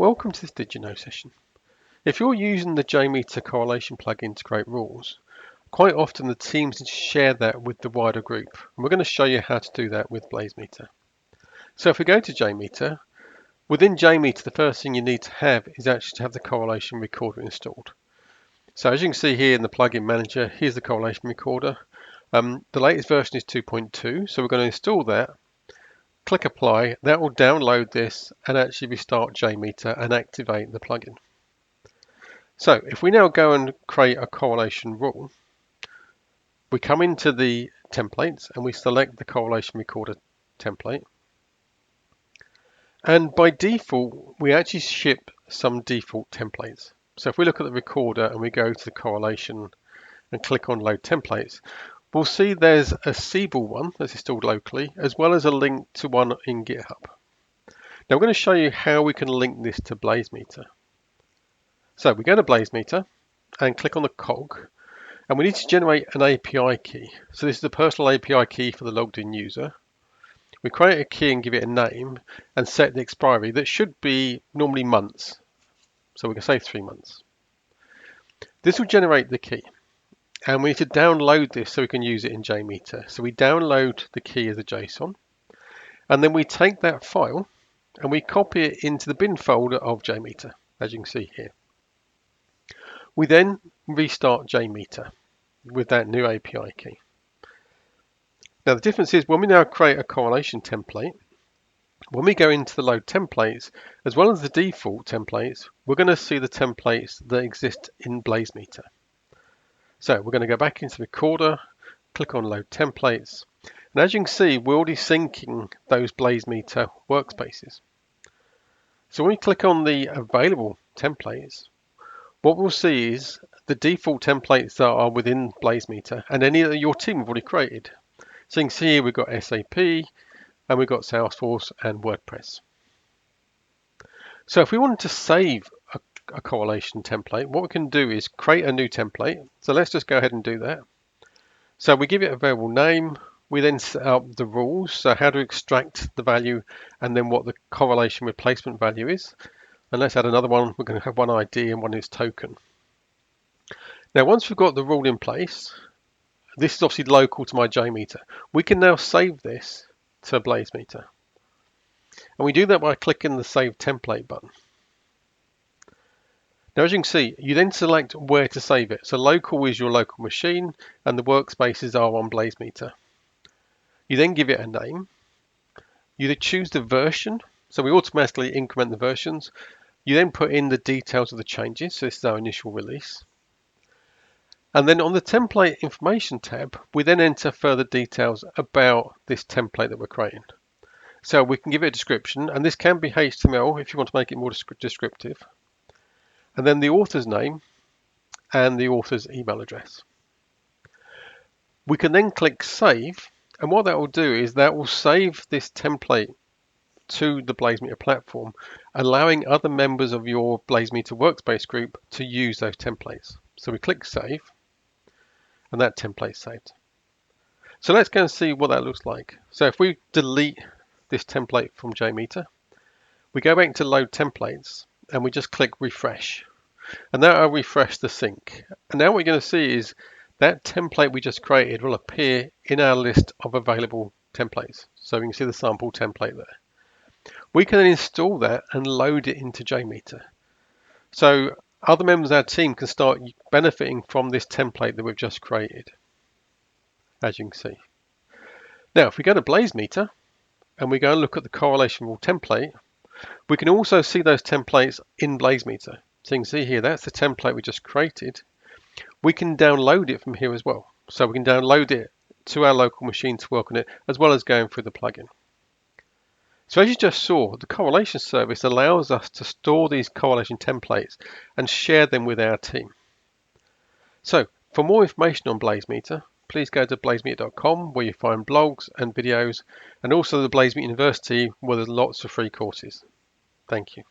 Welcome to this Did You Know session. If you're using the JMeter Correlation plugin to create rules, quite often the teams share that with the wider group. And we're going to show you how to do that with BlazeMeter. So if we go to JMeter, within JMeter the first thing you need to have is actually to have the correlation recorder installed. So as you can see here in the plugin manager, here's the correlation recorder. The latest version is 2.2, so we're going to install that. Click apply, that will download this and actually restart JMeter and activate the plugin. So if we now go and create a correlation rule, we come into the templates and we select the correlation recorder template. And by default, we actually ship some default templates. So if we look at the recorder and we go to the correlation and click on load templates, we'll see there's a Siebel one that's installed locally, as well as a link to one in GitHub. Now I'm going to show you how we can link this to BlazeMeter. So we go to BlazeMeter and click on the cog, and we need to generate an API key. So this is the personal API key for the logged in user. We create a key and give it a name and set the expiry. That should be normally months. So we can say 3 months. This will generate the key. And we need to download this so we can use it in JMeter. So we download the key as a JSON, and then we take that file and we copy it into the bin folder of JMeter, as you can see here. We then restart JMeter with that new API key. Now the difference is when we now create a correlation template, when we go into the load templates, as well as the default templates, we're going to see the templates that exist in BlazeMeter. So we're going to go back into the recorder, click on load templates, and as you can see, we're already syncing those BlazeMeter workspaces. So when we click on the available templates, what we'll see is the default templates that are within BlazeMeter and any that your team have already created. So you can see here we've got SAP, and we've got Salesforce and WordPress. So if we wanted to save a correlation template, what we can do is create a new template. So let's just go ahead and do that. So we give it a variable name. We then set up the rules, so how to extract the value and then what the correlation replacement value is. And let's add another one. We're going to have one ID and one is token. Now once we've got the rule in place, this is obviously local to my JMeter. We can now save this to BlazeMeter. And we do that by clicking the Save Template button. Now as you can see, you then select where to save it. So local is your local machine and the workspaces are on BlazeMeter. You then give it a name. You choose the version. So we automatically increment the versions. You then put in the details of the changes. So this is our initial release. And then on the template information tab, we then enter further details about this template that we're creating. So we can give it a description, and this can be HTML if you want to make it more descriptive. And then the author's name and the author's email address. We can then click save, and what that will do is that will save this template to the BlazeMeter platform, allowing other members of your BlazeMeter workspace group to use those templates. So we click save, and that template is saved. So let's go and see what that looks like. So if we delete this template from JMeter, we go back to load templates and we just click refresh, and that will refresh the sync. And now what we're going to see is that template we just created will appear in our list of available templates. So we can see the sample template there. We can then install that and load it into JMeter. So other members of our team can start benefiting from this template that we've just created, as you can see. Now, if we go to BlazeMeter and we go and look at the correlation rule template, we can also see those templates in BlazeMeter. So you can see here, that's the template we just created. We can download it from here as well. So we can download it to our local machine to work on it, as well as going through the plugin. So as you just saw, the correlation service allows us to store these correlation templates and share them with our team. So for more information on BlazeMeter, please go to blazemeter.com where you find blogs and videos, and also the BlazeMeter University where there's lots of free courses. Thank you.